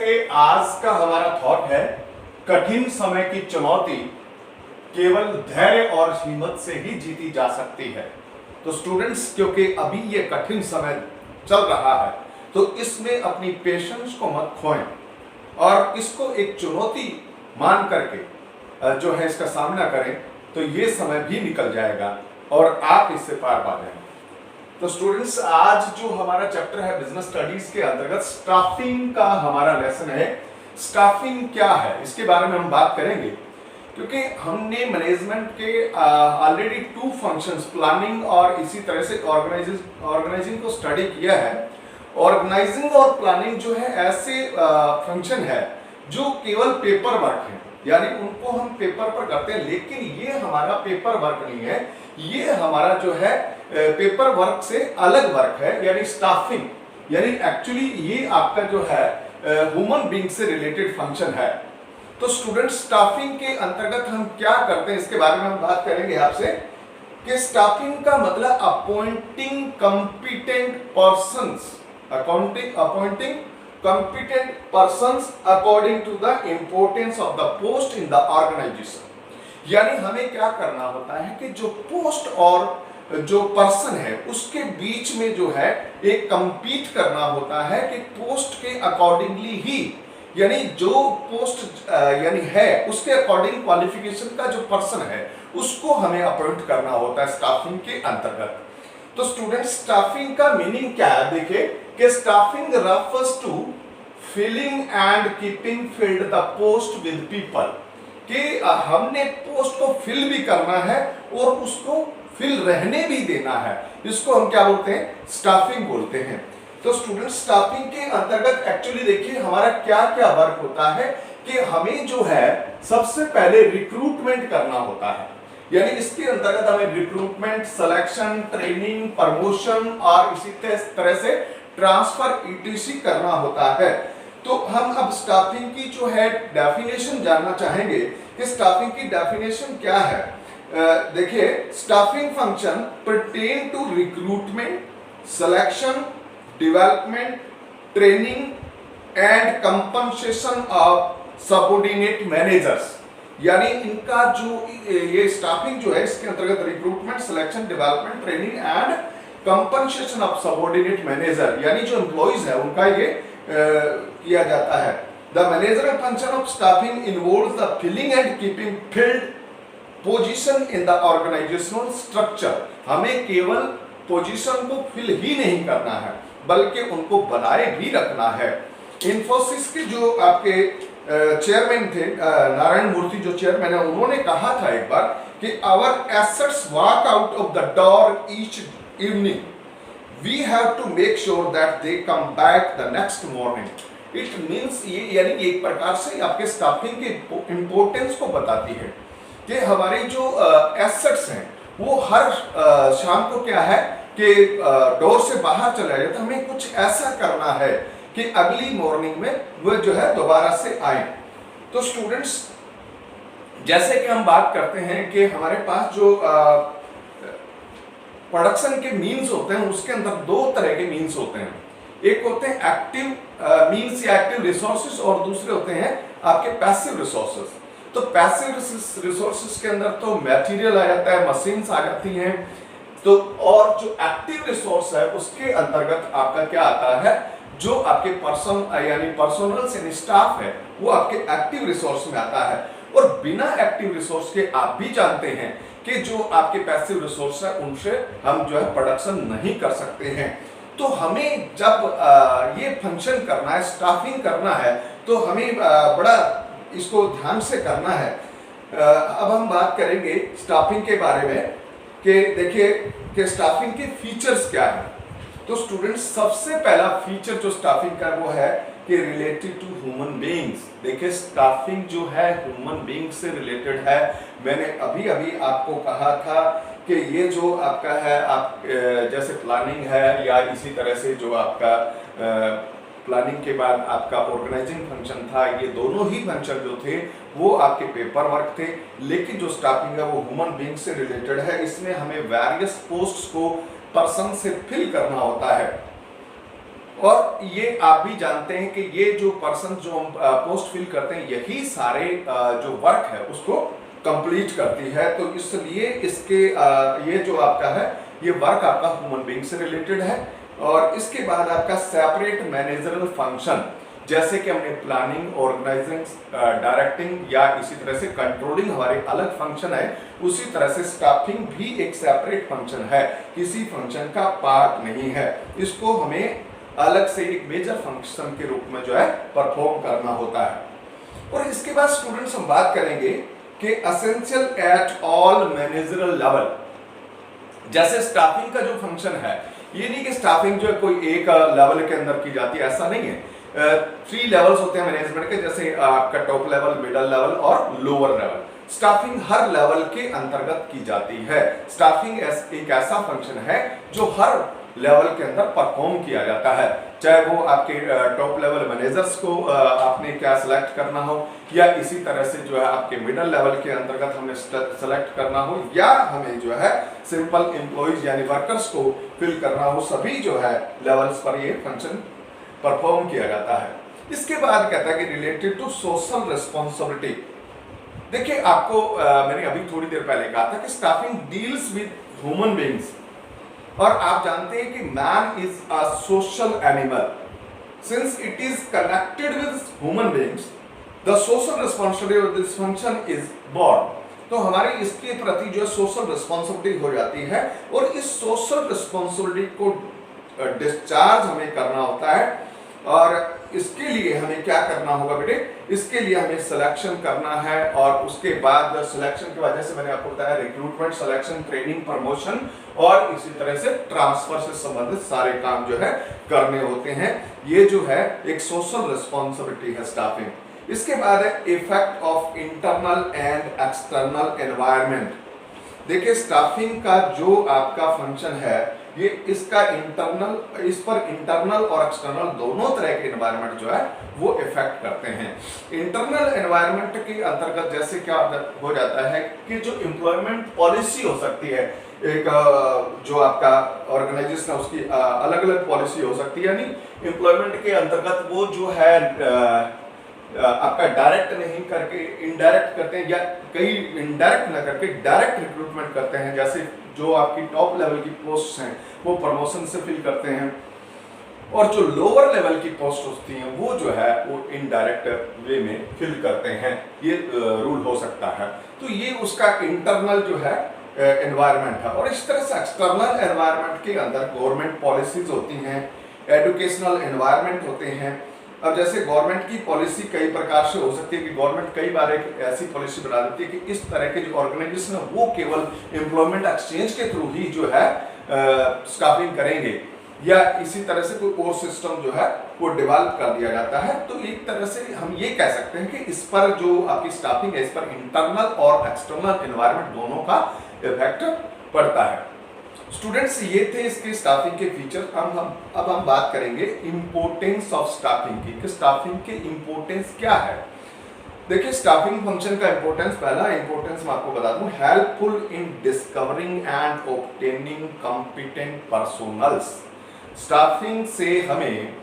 कि आज का हमारा थॉट है, कठिन समय की चुनौती केवल धैर्य और हिम्मत से ही जीती जा सकती है। तो स्टूडेंट्स, क्योंकि अभी ये कठिन समय चल रहा है, तो इसमें अपनी पेशेंस को मत खोएं और इसको एक चुनौती मान करके जो है इसका सामना करें, तो ये समय भी निकल जाएगा और आप इससे पार पा जाएंगे। तो स्टूडेंट्स, आज जो हमारा चैप्टर है बिजनेस स्टडीज के अंतर्गत स्टाफिंग का हमारा लेसन है। स्टाफिंग क्या है इसके बारे में हम बात करेंगे, क्योंकि हमने मैनेजमेंट के ऑलरेडी 2 फंक्शंस, प्लानिंग और इसी तरह से ऑर्गेनाइजिंग को स्टडी किया है। ऑर्गेनाइजिंग और प्लानिंग जो है ऐसे फंक्शन है जो केवल पेपर वर्क है, यानी उनको हम पेपर पर करते हैं, लेकिन ये हमारा पेपर वर्क नहीं है, ये हमारा जो है पेपर वर्क से अलग वर्क है, यानी स्टाफिंग, यानी एक्चुअली ये आपका जो है ह्यूमन बीइंग से रिलेटेड फंक्शन है। तो स्टूडेंट, स्टाफिंग के अंतर्गत हम क्या करते हैं इसके बारे में हम बात करेंगे आपसे कि स्टाफिंग का मतलब appointing competent persons, appointing competent persons according to the importance of the post in the organization। यानी हमें क्या करना होता है कि जो पोस्ट और जो पर्सन है उसके बीच में जो है एक कंपीट करना होता है कि पोस्ट के अकॉर्डिंगली ही, यानी जो पोस्ट यानी है उसके अकॉर्डिंग क्वालिफिकेशन का जो पर्सन है उसको हमें अपॉइंट करना होता है स्टाफिंग के अंतर्गत। तो स्टूडेंट, स्टाफिंग का मीनिंग क्या है? देखिए कि staffing refers to filling and keeping filled the post with people, कि हमने पोस्ट को फिल भी करना है और उसको फिल रहने भी देना है। इसको हम क्या बोलते हैं? स्टाफिंग बोलते हैं। तो स्टूडेंट, स्टाफिंग के अंतर्गत एक्चुअली देखिए हमारा क्या क्या वर्क होता है कि हमें जो है सबसे पहले रिक्रूटमेंट करना होता है, यानी इसके अंतर्गत हमें रिक्रूटमेंट, सिलेक्शन, ट्रेनिंग, प्रमोशन और इसी तरह से ट्रांसफर ईटीसी करना होता है। तो हम अब स्टाफिंग की जो है डेफिनेशन जानना चाहेंगे कि स्टाफिंग की डेफिनेशन क्या है। देखिए, staffing function pertain to recruitment, selection, development, training and compensation of subordinate managers. यानी इनका जो ये स्टाफिंग जो है इसके अंतर्गत recruitment, selection, development, training and compensation of subordinate manager, यानी जो एम्प्लॉइज है उनका ये किया जाता है। The managerial function of staffing involves the filling and keeping filled position in the organisational structure. हमें केवल पोजीशन को फिल ही नहीं करना है बल्कि उनको बनाए भी रखना है। इन्फोसिस के जो आपके चेयरमैन थे, नारायण मूर्ति जो चेयरमैन है, उन्होंने कहा था एक बार कि our assets walk out of the door each evening, we have to make sure that they come back the next morning। It means ये यानी एक प्रकार से आपके स्टाफिंग के इम्पोर्टेंस को बताती है कि हमारे जो एसेट्स हैं वो हर शाम को क्या है कि डोर से बाहर चले जाए, तो हमें कुछ ऐसा करना है कि अगली मॉर्निंग में वो जो है दोबारा से आए। तो स्टूडेंट्स, जैसे कि हम बात करते हैं कि हमारे पास जो प्रोडक्शन के मीन्स होते हैं उसके अंदर 2 तरह के मीन्स होते हैं। एक होते हैं एक्टिव मीन्स या एक्टिव रिसोर्सेज और दूसरे होते हैं आपके पैसिव रिसोर्सेज। तो पैसिव रिसोर्सेज के अंदर तो मटेरियल आ जाता है, मशीन्स आ जाती हैं। तो और जो एक्टिव रिसोर्स है उसके अंतर्गत आपका क्या आता है, जो आपके पर्सन यानी पर्सनल्स यानी स्टाफ है वो आपके एक्टिव रिसोर्स में आता है। और बिना एक्टिव रिसोर्स के आप भी जानते हैं कि जो आपके पैसिव रिसोर्स है उनसे हम जो है प्रोडक्शन नहीं कर सकते हैं। तो हमें जब ये फंक्शन करना है, स्टाफिंग करना है, तो हमें बड़ा इसको ध्यान से करना है। अब हम बात करेंगे स्टाफिंग के बारे में कि देखिए कि स्टाफिंग के फीचर्स क्या है। तो स्टूडेंट्स, सबसे पहला फीचर जो स्टाफिंग का वो है कि रिलेटेड टू ह्यूमन बीइंग्स। देखिए, स्टाफिंग जो है ह्यूमन बीइंग से रिलेटेड है। मैंने अभी अभी आपको कहा था कि ये जो आपका है, आप जैसे प्लानिंग है या इसी तरह से जो आपका प्लानिंग के बाद आपका ऑर्गेनाइजिंग फंक्शन था, ये दोनों ही फंक्शन जो थे वो आपके पेपर वर्क थे। लेकिन जो स्टाफिंग है वो ह्यूमन बीइंग से रिलेटेड है। इसमें हमें वेरियस पोस्ट्स को पर्सन से फिल करना होता है। और ये आप भी जानते हैं कि ये जो पर्सन जो हम पोस्ट फिल करते हैं यही सारे जो वर्क है उसको कंप्लीट करती है। तो इसलिए इसके ये जो आपका है ये वर्क आपका ह्यूमन बीइंग से रिलेटेड है। और इसके बाद आपका सेपरेट मैनेजरल फंक्शन, जैसे कि हमने प्लानिंग, ऑर्गेनाइजिंग, डायरेक्टिंग या इसी तरह से कंट्रोलिंग हमारे अलग फंक्शन है, उसी तरह से स्टाफिंग भी एक सेपरेट फंक्शन है, किसी फंक्शन का पार्ट नहीं है। इसको हमें अलग से एक मेजर फंक्शन के रूप में जो है परफॉर्म करना होता है। और इसके बाद स्टूडेंट्स हम बात करेंगे कि essential at all managerial level. जैसे स्टाफिंग का जो फंक्शन है, ये नहीं कि स्टाफिंग जो है कोई एक लेवल के अंदर की जाती है, ऐसा नहीं है। 3 लेवल्स होते हैं मैनेजमेंट के, जैसे आपका टॉप लेवल, मिडल लेवल और लोअर लेवल। स्टाफिंग हर लेवल के अंतर्गत की जाती है। स्टाफिंग एक ऐसा फंक्शन है जो हर लेवल के अंदर परफॉर्म किया जाता है, चाहे वो आपके टॉप लेवल मैनेजर्स को आपने क्या सिलेक्ट करना हो, या इसी तरह से जो है आपके मिडिल लेवल के अंतर्गत हमें सेलेक्ट करना हो, या हमें जो है सिंपल एम्प्लॉइज यानी वर्कर्स को फिल करना हो, सभी जो है लेवल्स पर ये फंक्शन परफॉर्म किया जाता है। इसके बाद कहता है कि रिलेटेड टू सोशल रिस्पॉन्सिबिलिटी। देखिए आपको मैंने अभी थोड़ी देर पहले कहा था कि staffing deals with human beings, और आप जानते हैं कि man is a social animal. Since it is connected with human beings, the social responsibility of this function is born. तो हमारी इसके प्रति जो सोशल रिस्पॉन्सिबिलिटी हो जाती है, और इस सोशल रिस्पॉन्सिबिलिटी को डिस्चार्ज हमें करना होता है। और इसके लिए हमें क्या करना होगा बेटे, इसके लिए हमें सिलेक्शन करना है, और उसके बाद सिलेक्शन की वजह से मैंने आपको बताया रिक्रूटमेंट, सिलेक्शन, ट्रेनिंग, प्रमोशन और इसी तरह से ट्रांसफर से संबंधित सारे काम जो है करने होते हैं। ये जो है एक सोशल रिस्पॉन्सिबिलिटी है स्टाफिंग। इसके बाद है effect of internal and external environment. देखिए स्टाफिंग का जो आपका फंक्शन है, ये इसका इंटरनल, इस पर इंटरनल और एक्सटर्नल दोनों तरह के एनवायरनमेंट जो है वो इफेक्ट करते हैं। इंटरनल एनवायरनमेंट के अंतर्गत जैसे क्या हो जाता है कि जो एम्प्लॉयमेंट पॉलिसी हो सकती है, एक जो आपका ऑर्गेनाइजेशन है उसकी अलग अलग पॉलिसी हो सकती है, यानी एम्प्लॉयमेंट के अंतर्गत वो जो है आपका डायरेक्ट नहीं करके इनडायरेक्ट करते हैं, या कई इनडायरेक्ट ना करके डायरेक्ट रिक्रूटमेंट करते हैं। जैसे जो आपकी टॉप लेवल की पोस्ट हैं वो प्रमोशन से फिल करते हैं, और जो लोअर लेवल की पोस्ट होती हैं वो जो है वो इनडायरेक्ट वे में फिल करते हैं। ये रूल हो सकता है। तो ये उसका इंटरनल जो है एनवायरनमेंट है। और इस तरह से एक्सटर्नल एनवायरनमेंट के अंदर गवर्नमेंट पॉलिसीज होती हैं, एजुकेशनल एनवायरनमेंट होते हैं। अब जैसे गवर्नमेंट की पॉलिसी कई प्रकार से हो सकती है कि गवर्नमेंट कई बार एक ऐसी पॉलिसी बना देती है कि इस तरह के जो ऑर्गेनाइजेशन है वो केवल एम्प्लॉयमेंट एक्सचेंज के थ्रू ही जो है स्टाफिंग करेंगे, या इसी तरह से कोई और सिस्टम जो है वो डेवलप कर दिया जाता है। तो एक तरह से हम ये कह सकते हैं कि इस पर जो आपकी स्टाफिंग है, इस पर इंटरनल और एक्सटर्नल एनवायरनमेंट दोनों का इफेक्ट पड़ता है। स्टूडेंट्स ये थे इसके स्टाफिंग के फीचर। अब हम बात करेंगे इंपोर्टेंस ऑफ स्टाफिंग की, कि स्टाफिंग के इंपोर्टेंस क्या है। देखिए स्टाफिंग फंक्शन का इंपोर्टेंस, पहला इंपोर्टेंस मैं आपको बता दूं, helpful in discovering and obtaining competent personnels. Staffing से हमें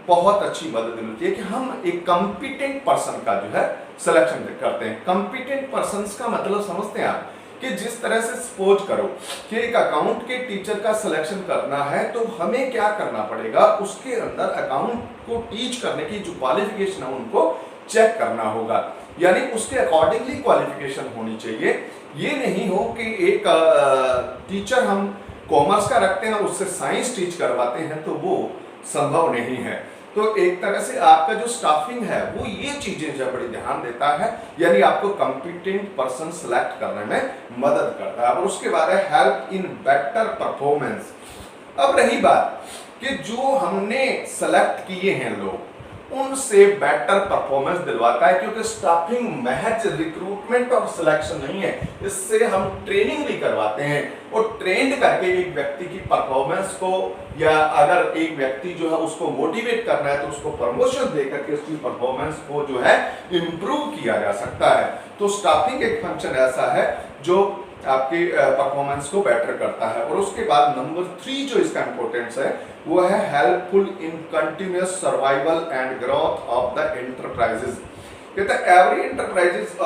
बहुत अच्छी मदद मिलती है कि हम एक कॉम्पिटेंट पर्सन का जो है सिलेक्शन करते हैं। कॉम्पिटेंट पर्सन का मतलब समझते हैं आप, कि जिस तरह से सपोज करो कि एक अकाउंट के टीचर का सिलेक्शन करना है, तो हमें क्या करना पड़ेगा, उसके अंदर अकाउंट को टीच करने की जो क्वालिफिकेशन है उनको चेक करना होगा, यानी उसके अकॉर्डिंगली क्वालिफिकेशन होनी चाहिए। ये नहीं हो कि एक टीचर हम कॉमर्स का रखते हैं उससे साइंस टीच करवाते हैं, तो वो संभव नहीं है। तो एक तरह से आपका जो स्टाफिंग है वो ये चीजें जो बड़ी ध्यान देता है, यानी आपको कॉम्पिटेंट पर्सन सेलेक्ट करने में मदद करता है। और उसके बाद है हेल्प इन बेटर परफॉर्मेंस। अब रही बात कि जो हमने सेलेक्ट किए हैं लोग, उनसे बेटर परफॉर्मेंस दिलवाता है, क्योंकि स्टाफिंग महज रिक्रूटमेंट और सिलेक्शन नहीं है, इससे हम ट्रेनिंग भी करवाते हैं, और ट्रेंड करके एक व्यक्ति की परफॉर्मेंस को, या अगर एक व्यक्ति जो है उसको मोटिवेट करना है तो उसको प्रमोशन देकर के उसकी परफॉर्मेंस को जो है इंप्रूव किया जा सकता है। तो स्टाफिंग एक फंक्शन ऐसा है जो आपकी परफॉर्मेंस को बेटर करता है। और उसके बाद नंबर 3 जो इसका इंपॉर्टेंस है वो है helpful in continuous survival and growth of the enterprises. कहता है एवरी एंटरप्राइजेस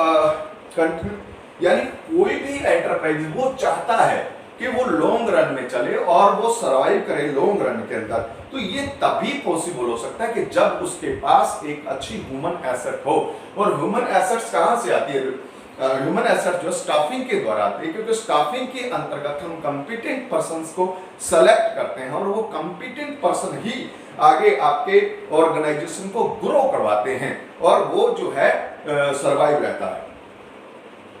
यानी कोई भी एंटरप्राइज वो चाहता है कि वो लॉन्ग रन में चले और वो सर्वाइव करे लॉन्ग रन के अंदर। तो ये तभी पॉसिबल हो सकता है कि जब उसके पास एक अच्छी ह्यूमन एसेट हो। और ह्यूमन एसेट्स कहां से आती है? ह्यूमन एसेट जो स्टाफिंग के द्वारा आती है, क्योंकि स्टाफिंग के अंतर्गत हम कंपिटेंट पर्संस को सेलेक्ट करते हैं और वो कंपिटेंट पर्सन ही आगे आपके ऑर्गेनाइजेशन को ग्रो करवाते हैं और वो जो है सर्वाइव रहता है।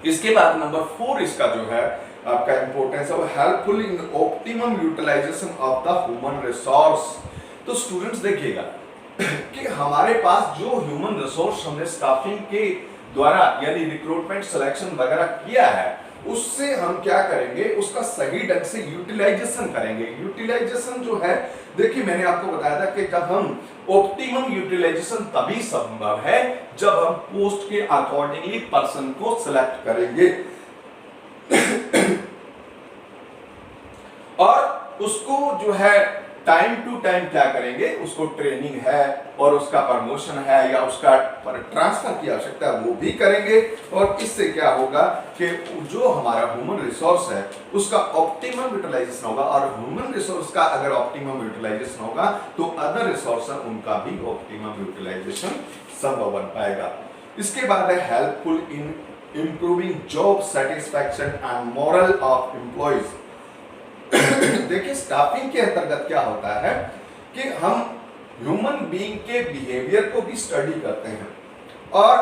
इसके बाद नंबर 4 इसका जो है आपका इंपॉर्टेंस है वो helpful in optimum utilisation of the human resource. तो स्टूडेंट्स देखिएगा कि हमारे पास जो ह्यूमन रिसोर्स हमने स्टाफिंग के द्वारा यानी रिक्रूटमेंट सिलेक्शन वगैरह किया है उससे हम क्या करेंगे, उसका सही ढंग से यूटिलाइजेशन करेंगे। यूटिलाइजेशन जो है देखिए मैंने आपको बताया था कि जब हम ऑप्टिमम यूटिलाइजेशन तभी संभव है जब हम पोस्ट के अकॉर्डिंगली पर्सन को सिलेक्ट करेंगे और उसको जो है टाइम टू टाइम क्या करेंगे, उसको ट्रेनिंग है और उसका प्रमोशन है या उसका ट्रांसफर की आवश्यकता है वो भी करेंगे। और इससे क्या होगा कि जो हमारा ह्यूमन रिसोर्स है उसका ऑप्टिमम यूटिलाइजेशन होगा और ह्यूमन रिसोर्स का अगर ऑप्टिमम यूटिलाइजेशन होगा तो अदर रिसोर्स है उनका भी ऑप्टिमम यूटिलाइजेशन संभव बन पाएगा। इसके बाद है helpful in improving job satisfaction and moral of employees. देखिए स्टाफिंग के अंतर्गत क्या होता है कि हम ह्यूमन बीइंग के बिहेवियर को भी स्टडी करते हैं और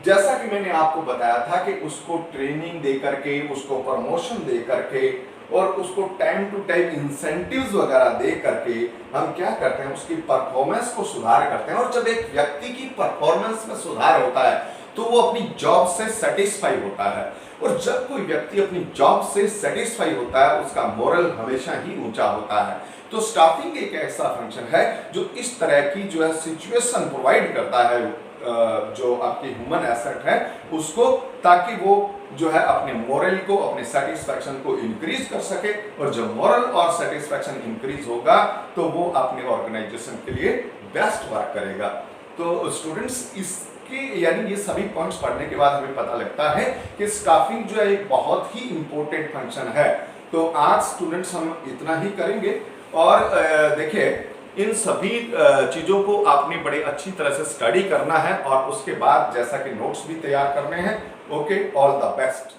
जैसा कि मैंने आपको बताया था कि उसको ट्रेनिंग दे करके, उसको प्रमोशन दे करके और उसको टाइम टू टाइम इंसेंटिव्स वगैरह दे करके हम क्या करते हैं, उसकी परफॉर्मेंस को सुधार करते हैं। और जब एक व्यक्ति की परफॉर्मेंस में सुधार होता है तो वो अपनी जॉब से सेटिस्फाई होता है और जब कोई व्यक्ति अपनी जॉब से सेटिस्फाई होता है उसका मोरल हमेशा ही ऊंचा होता है। तो स्टाफिंग एक ऐसा फंक्शन है जो इस तरह की जो है सिचुएशन प्रोवाइड करता है जो आपकी ह्यूमन एसेट है उसको, ताकि वो जो है अपने मोरल को, अपने सेटिस्फैक्शन को इंक्रीज कर सके और जब मोरल और सेटिस्फैक्शन इंक्रीज होगा तो वो अपने ऑर्गेनाइजेशन के लिए बेस्ट वर्क करेगा। तो स्टूडेंट्स इसके यानी ये सभी पॉइंट्स पढ़ने के बाद हमें पता लगता है कि स्टाफिंग जो है एक बहुत ही इंपॉर्टेंट फंक्शन है। तो आज स्टूडेंट्स हम इतना ही करेंगे और देखिए इन सभी चीजों को आपने बड़े अच्छी तरह से स्टडी करना है और उसके बाद जैसा कि नोट्स भी तैयार करने हैं। Okay, all the best.